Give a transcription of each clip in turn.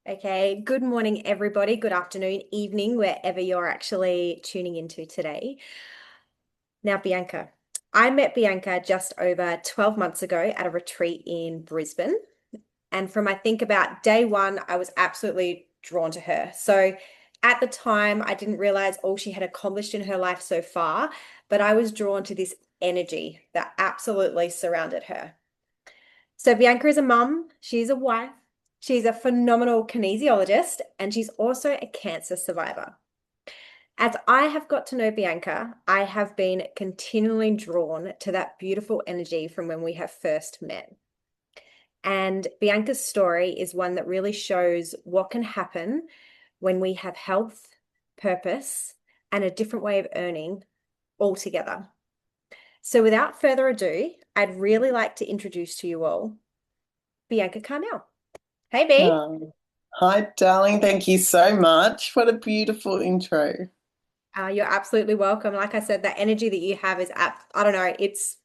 Okay, good morning, everybody. Good afternoon, evening, wherever you're actually tuning into today. Now, Bianca, I met Bianca just over 12 months ago at a retreat in Brisbane. And from I think about day one, I was absolutely drawn to her. So at the time, I didn't realize all she had accomplished in her life so far, but I was drawn to this energy that absolutely surrounded her. So Bianca is a mum, she's a wife, she's a phenomenal kinesiologist, and she's also a cancer survivor. As I have got to know Bianca, I have been continually drawn to that beautiful energy from when we have first met. And Bianca's story is one that really shows what can happen when we have health, purpose, and a different way of earning all together. So without further ado, I'd really like to introduce to you all Bianca Carnell. Hey, B. Hi, darling. Thank you so much. What a beautiful intro. You're absolutely welcome. Like I said, that energy that you have is I don't know, it's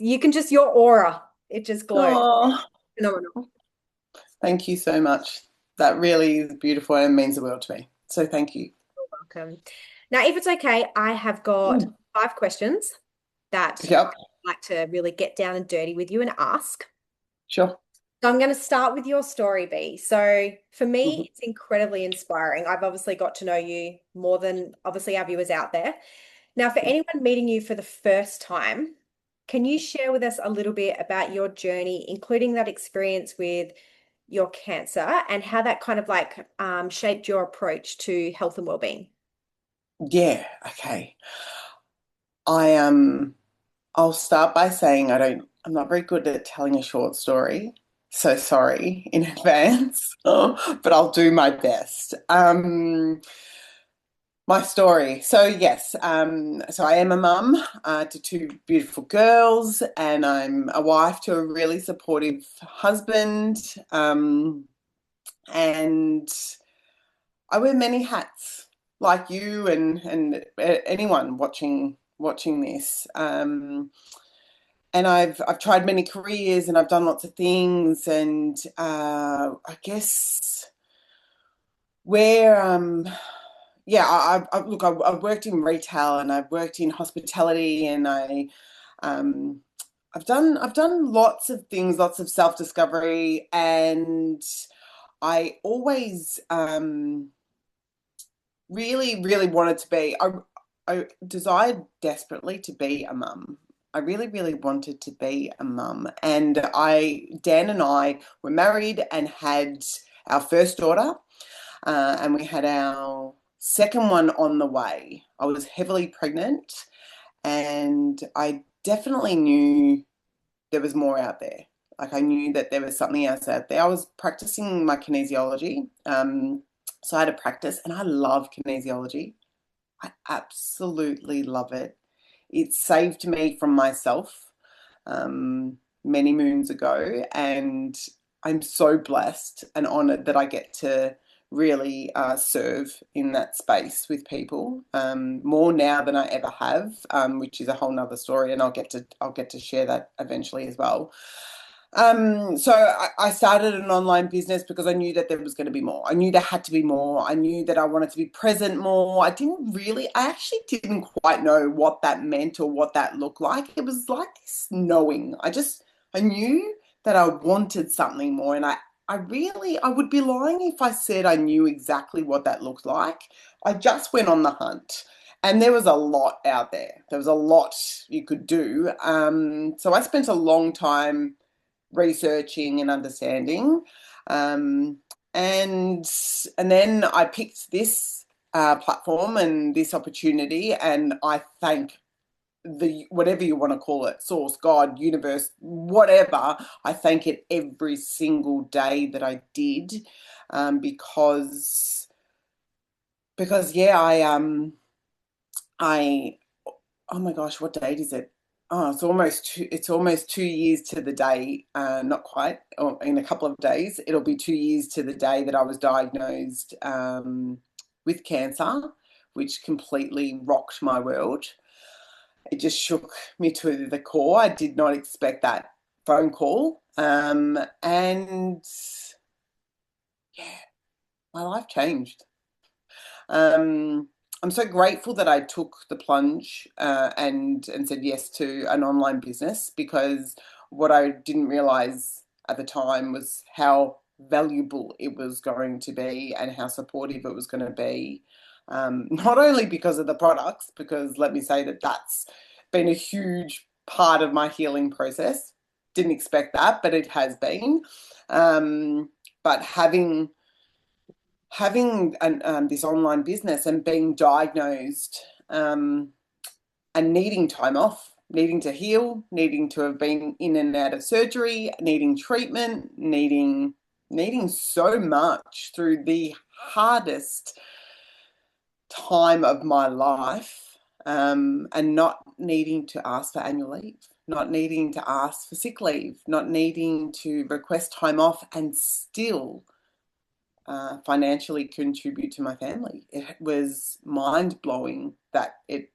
you can just your aura, it just glows. Oh, Phenomenal. thank you so much. That really is beautiful and means the world to me. So thank you. Welcome. Now, if it's okay, I have got Mm. 5 questions that Yep, I'd like to really get down and dirty with you and ask. sure. So I'm going to start with your story, B. So for Mhm. me, it's incredibly inspiring. I've obviously got to know you more than obviously our viewers out there. Now, for anyone meeting you for the first time, can you share with us a little bit about your journey, including that experience with your cancer and how that kind of like shaped your approach to health and well-being? Yeah, okay. I I'll start by saying I'm not very good at telling a short story. So sorry in advance. But I'll do my best. My story. So yes, so I am a mum to two beautiful girls, and I'm a wife to a really supportive husband. And I wear many hats, like you and anyone watching this. And I've tried many careers, and I've done lots of things, and I guess where yeah, I've worked in retail and I've worked in hospitality, and um, I've done lots of things, lots of self-discovery, and I always really wanted to be. I desired desperately to be a mum. I really wanted to be a mum, and Dan and I were married and had our first daughter, and we had our second one on the way. I was heavily pregnant, and I definitely knew there was more out there. Like I knew that there was something else out there. I was practicing my kinesiology, so I had a practice, and I love kinesiology. I absolutely love it. It saved me from myself many moons ago, and I'm so blessed and honored that I get to really serve in that space with people more now than I ever have, which is a whole nother story, and I'll get to share that eventually as well. So I started an online business because I knew that there was going to be more. I knew there had to be more. I knew that I wanted to be present more. I actually didn't quite know what that meant or what that looked like. It was like this knowing. I knew that I wanted something more. And I would be lying if I said I knew exactly what that looked like. I just went on the hunt. And there was a lot out there. There was a lot you could do. So I spent a long time researching and understanding. Um, and and then I picked this platform and this opportunity, and I thank the whatever you want to call it, source, God, universe, whatever. I thank it every single day that I did, because yeah, I oh my gosh, what date is it? Oh, it's almost 2 years to the day, not quite, or in a couple of days. It'll be 2 years to the day that I was diagnosed with cancer, which completely rocked my world. It just shook me to the core. I did not expect that phone call. And yeah, my life changed. Um, I'm so grateful that I took the plunge and said yes to an online business, because what I didn't realize at the time was how valuable it was going to be and how supportive it was going to be. Not only because of the products, because let me say that that's been a huge part of my healing process. Didn't expect that, but it has been. Um, but this online business and being diagnosed, and needing time off, needing to heal, needing to have been in and out of surgery, needing treatment, needing so much through the hardest time of my life, and not needing to ask for annual leave, not needing to ask for sick leave, not needing to request time off, and still financially contribute to my family. It was mind blowing that it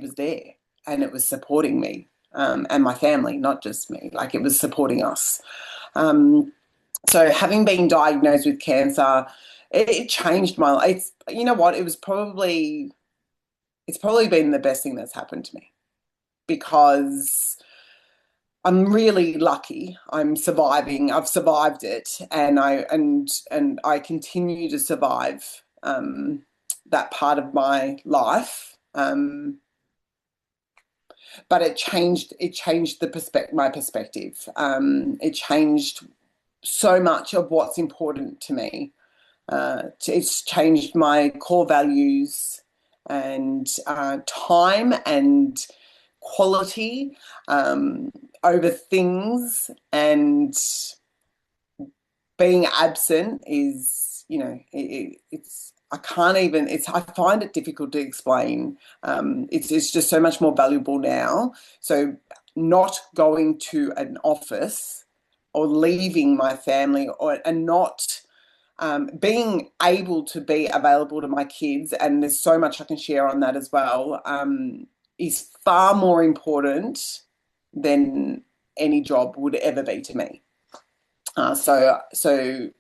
was there and it was supporting me, and my family, not just me. Like, it was supporting us. Um, so having been diagnosed with cancer, it changed my life. You know what? It's probably been the best thing that's happened to me, because I'm really lucky. I'm surviving. I've survived it, and I continue to survive that part of my life. But it changed my perspective. It changed so much of what's important to me. It's changed my core values and time and quality over things, and being absent is, it's I can't even it's I find it difficult to explain. It's just so much more valuable now. So not going to an office or leaving my family, and not being able to be available to my kids, and there's so much I can share on that as well, is far more important than any job would ever be to me. So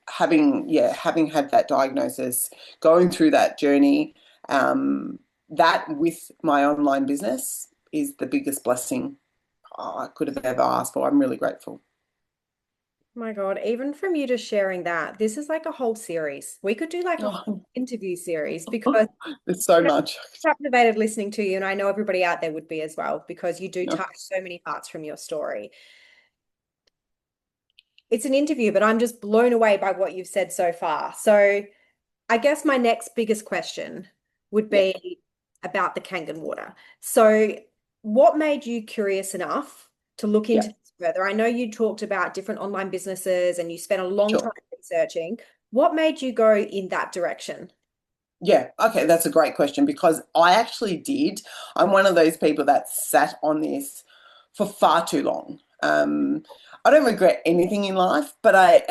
having had that diagnosis, going through that journey, that with my online business is the biggest blessing I could have ever asked for. I'm really grateful. My God, even from you just sharing that, this is like a whole series. We could do like a whole Oh, interview series because there's so you know, much. I'm captivated listening to you, and I know everybody out there would be as well because you do Oh, touch so many parts from your story. It's an interview, but I'm just blown away by what you've said so far. So I guess my next biggest question would yeah, be about the Kangen water. So, what made you curious enough to look yeah, into this further? I know you talked about different online businesses and you spent a long time sure. researching. What made you go in that direction? Yeah, okay, that's a great question, because I actually did. I'm one of those people that sat on this for far too long. I don't regret anything in life, but I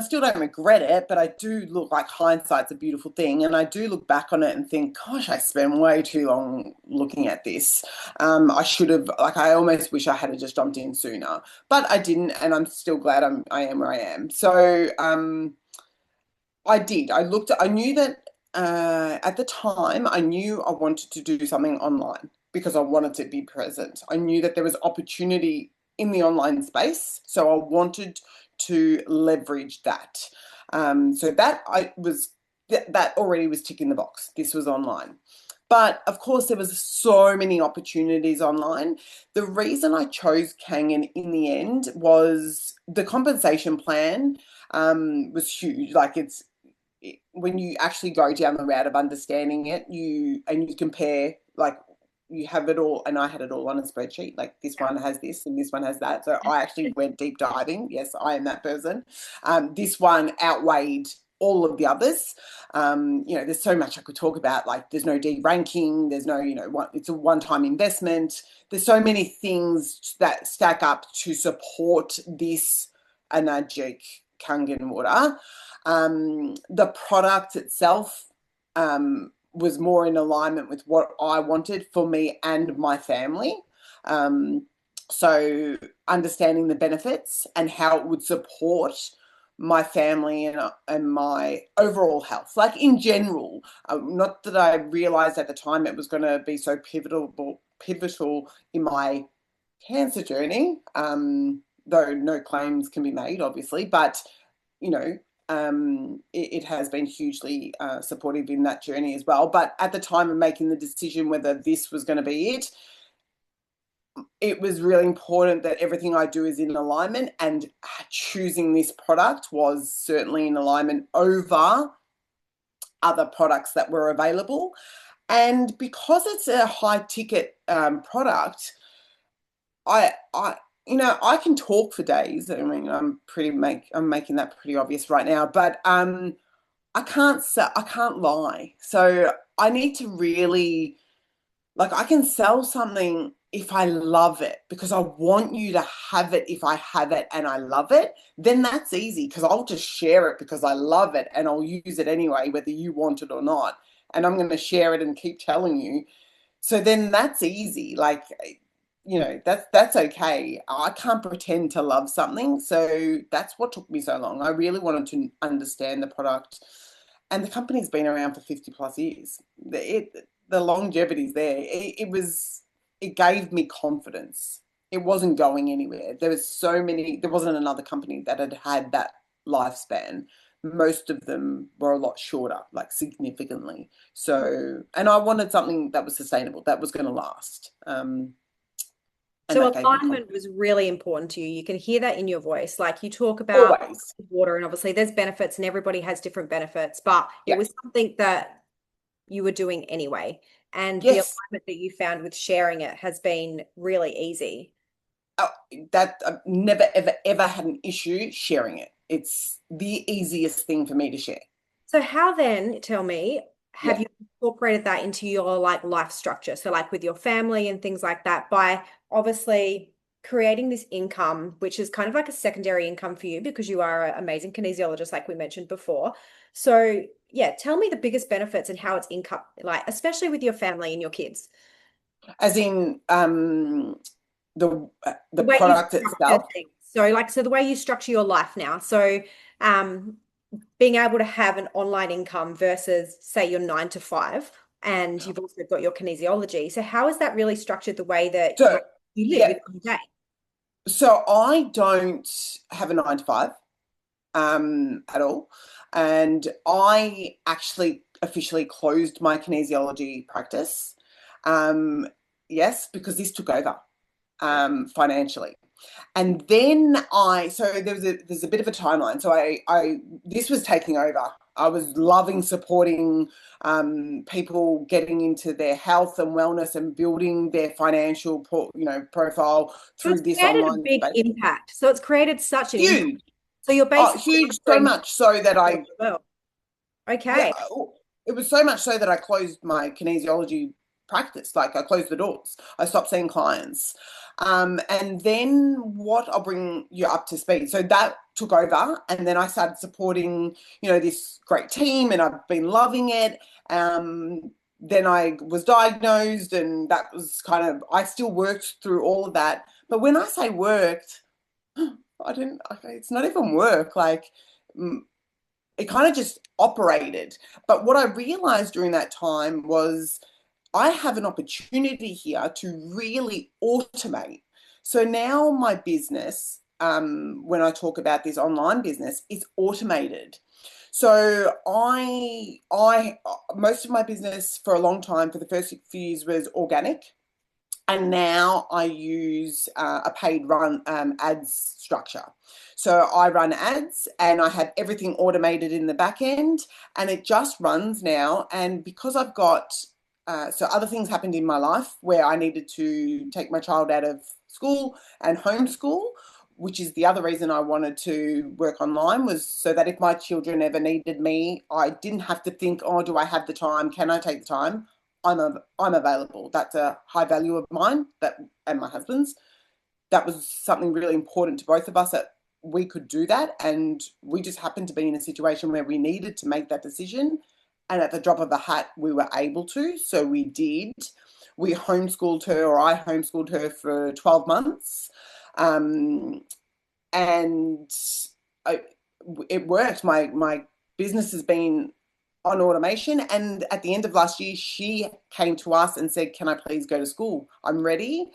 still don't regret it, but I do look like hindsight's a beautiful thing, and I do look back on it and think, gosh, I spent way too long looking at this. I should have, like, I almost wish I had just jumped in sooner, but I didn't, and I'm still glad I am where I am. So, I did. I knew that at the time, I knew I wanted to do something online because I wanted to be present. I knew that there was opportunity in the online space, so I wanted to leverage that. So that already was ticking the box. This was online. But of course, there was so many opportunities online. The reason I chose Kangen in the end was the compensation plan was huge. Like, when you actually go down the route of understanding it, you compare, like, you have it all, and I had it all on a spreadsheet. Like, this one has this and this one has that. So I actually went deep diving. Yes, I am that person. This one outweighed all of the others. There's so much I could talk about. Like, there's no de-ranking. There's no, it's a one-time investment. There's so many things that stack up to support this Enagic Kangen water. The product itself was more in alignment with what I wanted for me and my family. Um, so understanding the benefits and how it would support my family and my overall health, like in general. Not that I realized at the time it was going to be so pivotal in my cancer journey, though no claims can be made, obviously, but you know, it has been hugely supportive in that journey as well. But at the time of making the decision whether this was going to be it was really important that everything I do is in alignment, and choosing this product was certainly in alignment over other products that were available. And because it's a high ticket product, I I can talk for days. I mean, I'm making that pretty obvious right now, but I can't lie. So I need to really, like, I can sell something if I love it, because I want you to have it. If I have it and I love it, then that's easy, because I'll just share it because I love it and I'll use it anyway, whether you want it or not. And I'm going to share it and keep telling you. So then that's easy. Like, that's okay. I can't pretend to love something. So that's what took me so long. I really wanted to understand the product. And the company's been around for 50 plus years. The longevity's there. It gave me confidence. It wasn't going anywhere. There wasn't another company that had that lifespan. Most of them were a lot shorter, like significantly. So, and I wanted something that was sustainable, that was going to last. And So that gave me alignment confidence. was really important to you. You can hear that in your voice. Like you talk about Always. water, and obviously there's benefits and everybody has different benefits, but it Yeah. was something that you were doing anyway. And the Yes. alignment that you found with sharing it has been really easy. Oh, that I've never, ever, ever had an issue sharing it. It's the easiest thing for me to share. So how then, tell me, have Yeah. you incorporated that into your like life structure? So like with your family and things like that by obviously creating this income, which is kind of like a secondary income for you because you are an amazing kinesiologist, like we mentioned before. So yeah, tell me the biggest benefits and how it's income, like especially with your family and your kids. As in the The way you product structure itself. things. So like so the way you structure your life now. So um being able to have an online income versus say your 9 to 5, and you've also got your kinesiology. So how is that really structured the way that So you live yeah. in your day? So I don't have a 9 to 5 at all. And I actually officially closed my kinesiology practice. Um, yes, because this took over financially. And then so there's a bit of a timeline. So this was taking over. I was loving supporting people getting into their health and wellness and building their financial, profile So it's through this created a online big space. impact. So it's created such an impact. Huge, So you're oh, basically huge, so offering much so that as I well. yeah, Okay. it was so much so that I closed my kinesiology practice. Like I closed the doors. I stopped seeing clients. And then what I'll bring you up to speed. So that took over, and then I started supporting, this great team, and I've been loving it. Then I was diagnosed, and that was I still worked through all of that. But when I say worked, I didn't, it's not even work. Like, it kind of just operated. But what I realized during that time was I have an opportunity here to really automate. So now my business, when I talk about this online business, is automated. So I most of my business for a long time, for the first few years, was organic, and now I use a paid run ads structure. So I run ads and I have everything automated in the back end, and it just runs now. And because I've got so other things happened in my life where I needed to take my child out of school and homeschool, which is the other reason I wanted to work online, was so that if my children ever needed me, I didn't have to think, oh, do I have the time? Can I take the time? I'm available. That's a high value of mine, and my husband's. That was something really important to both of us, that we could do that, and we just happened to be in a situation where we needed to make that decision, and at the drop of a hat we were able to, so we did. We homeschooled her, or I homeschooled her for 12 months, and I, it worked. My business has been on automation, and at the end of last year, she came to us and said, "Can I please go to school? I'm ready."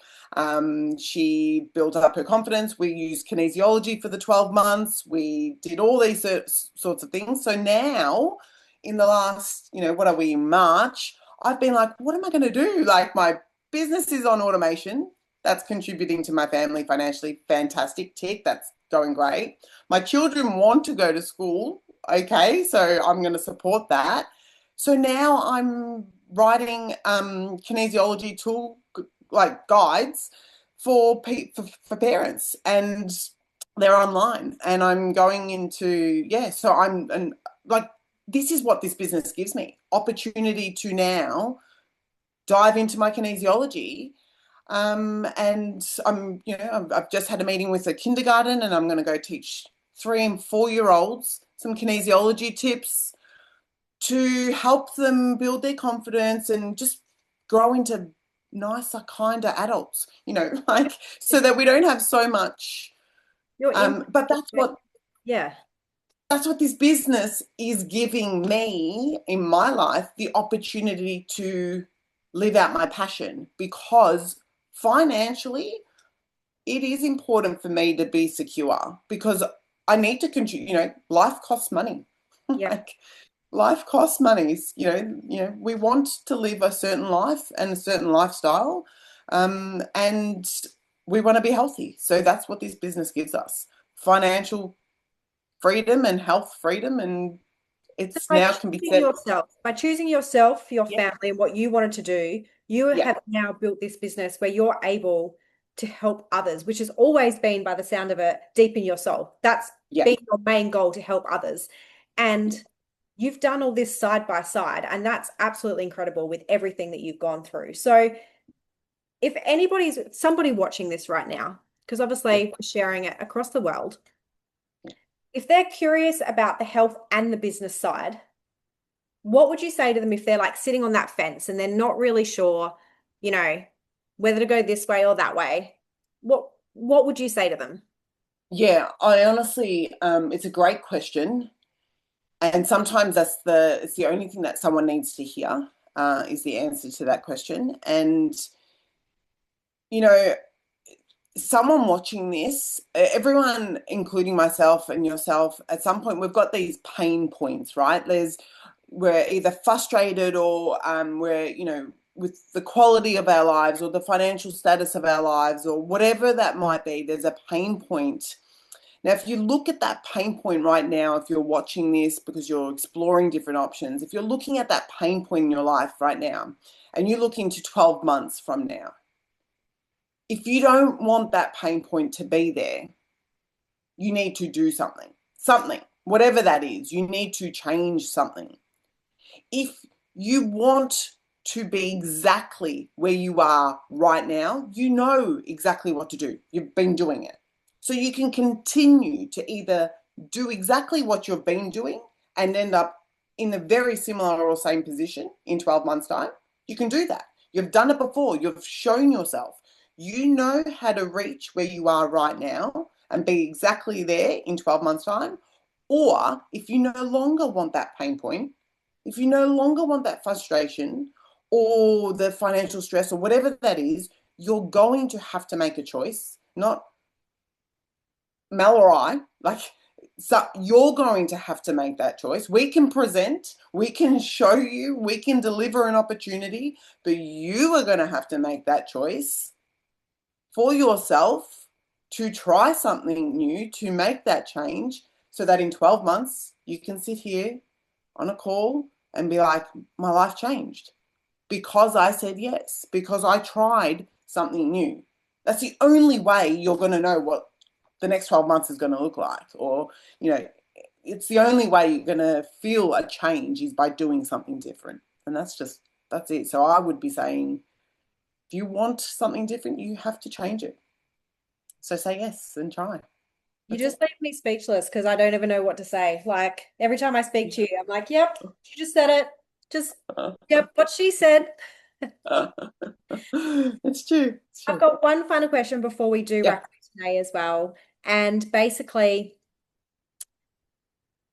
She built up her confidence. We used kinesiology for the 12 months. We did all these sorts of things. So now, in the last, what are we, March, I've been like, what am I going to do? Like, my business is on automation. That's contributing to my family financially. Fantastic. Tick. That's going great. My children want to go to school. Okay, so I'm going to support that. So now I'm writing kinesiology tool like guides for parents, and they're online. And I'm going into, yeah. So I'm and like, this is what this business gives me opportunity to now dive into my kinesiology. And I've just had a meeting with a kindergarten, and I'm going to go teach 3 and 4 year olds some kinesiology tips to help them build their confidence and just grow into nicer, kinder adults, like, so that we don't have so much. Your impact, But yeah, that's what this business is giving me in my life, the opportunity to live out my passion, because financially it is important for me to be secure, because I need to contribute, life costs money. yeah. Like, life costs money. We want to live a certain life and a certain lifestyle, and we want to be healthy. So that's what this business gives us: financial freedom and health freedom, and So it's now can be set. by choosing yourself, your Yeah, family, and what you wanted to do, you yeah, have now built this business where you're able to help others, which has always been, by the sound of it, deep in your soul. That's yeah, been your main goal, to help others. And you've done all this side by side, and that's absolutely incredible with everything that you've gone through. So if somebody watching this right now, because yeah, obviously we're sharing it across the world, if they're curious about the health and the business side, what would you say to them if they're like sitting on that fence and they're not really sure, you know, whether to go this way or that way? What would you say to them? yeah. I honestly, it's a great question, and sometimes it's the only thing that someone needs to hear, is the answer to that question. And you know, someone watching this, everyone, including myself and yourself, at some point we've got these pain points, right? We're either frustrated, or we're, with the quality of our lives or the financial status of our lives or whatever that might be. There's a pain point. Now, if you look at that pain point right now, if you're watching this because you're exploring different options, if you're looking at that pain point in your life right now and you look into 12 months from now, if you don't want that pain point to be there, you need to do something, whatever that is. You need to change something. If you want to be exactly where you are right now, you know exactly what to do. You've been doing it. So you can continue to either do exactly what you've been doing and end up in a very similar or same position in 12 months' time. You can do that. You've done it before. You've shown yourself. You know how to reach where you are right now and be exactly there in 12 months' time. Or if you no longer want that pain point, if you no longer want that frustration or the financial stress or whatever that is, you're going to have to make a choice, not Mel or I. Like, so you're going to have to make that choice. We can present, we can show you, we can deliver an opportunity, but you are going to have to make that choice for yourself to try something new, to make that change, so that in 12 months you can sit here on a call and be like, my life changed because I said yes, because I tried something new. That's the only way you're going to know what the next 12 months is going to look like. Or, it's the only way you're going to feel a change is by doing something different. And that's it. So I would be saying, if you want something different, you have to change it. So say yes and try. You That's just it. leave me speechless because I don't even know what to say. Like every time I speak to you, I'm like, yep, she just said it. Just, yep, what she said. It's true. It's I've true. got one final question before we do Yeah. wrap up today as well. And basically,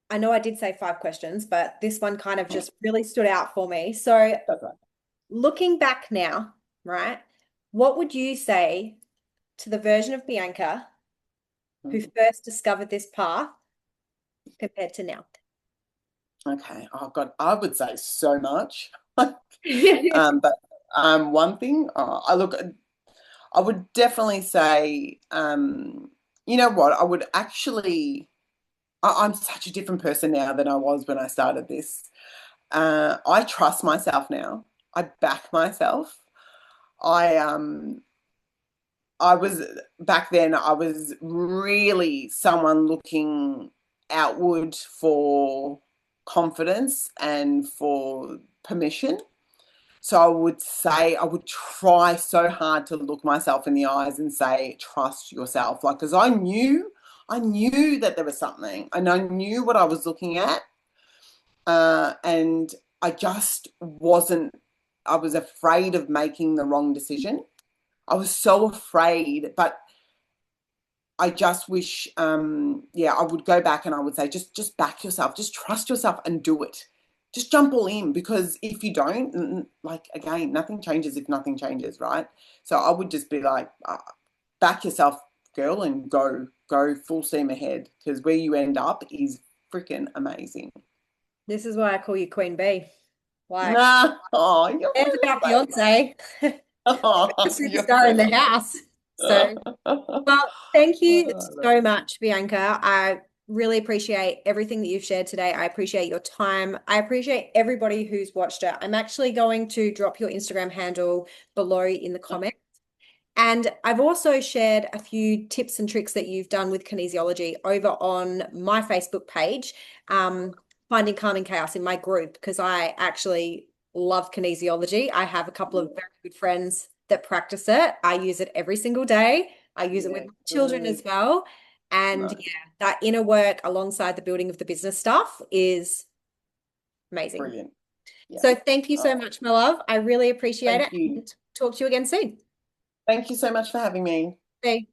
I know I did say 5 questions, but this one kind of just really stood out for me. So That's right. looking back now, right, what would you say to the version of Bianca who Mm. first discovered this path compared to now? Okay. Oh God, I would say so much. But one thing, I would definitely say, you know what? I would actually, I'm such a different person now than I was when I started this. I trust myself now. I back myself. I um I was back then I was really someone looking outward for confidence and for permission. So I would say I would try so hard to look myself in the eyes and say, trust yourself. Like, because I knew that there was something, and I knew what I was looking at, and I just wasn't. I was afraid of making the wrong decision. I was so afraid, but I just wish, yeah, I would go back and I would say, just back yourself, just trust yourself and do it. Just jump all in because if you don't, like again, nothing changes if nothing changes, right? So I would just be like, back yourself, girl, and go full steam ahead because where you end up is freaking amazing. This is why I call you Queen Bee. Like, Nah, oh, you're and about my fiance, the Oh, you're superstar in the house. So, oh, well, thank I you love so it. much, Bianca. I really appreciate everything that you've shared today. I appreciate your time. I appreciate everybody who's watched it. I'm actually going to drop your Instagram handle below in the comments. And I've also shared a few tips and tricks that you've done with kinesiology over on my Facebook page, Finding Calming Chaos in my group, because I actually love kinesiology. I have a couple of very good friends that practice it. I use it every single day. I use it with Yeah, my children as good. well. And No, yeah, that inner work alongside the building of the business stuff is amazing. brilliant. Yeah. So thank you so Oh, much, my love. I really appreciate thank it. you. And talk to you again soon. Thank you so much for having me. See you.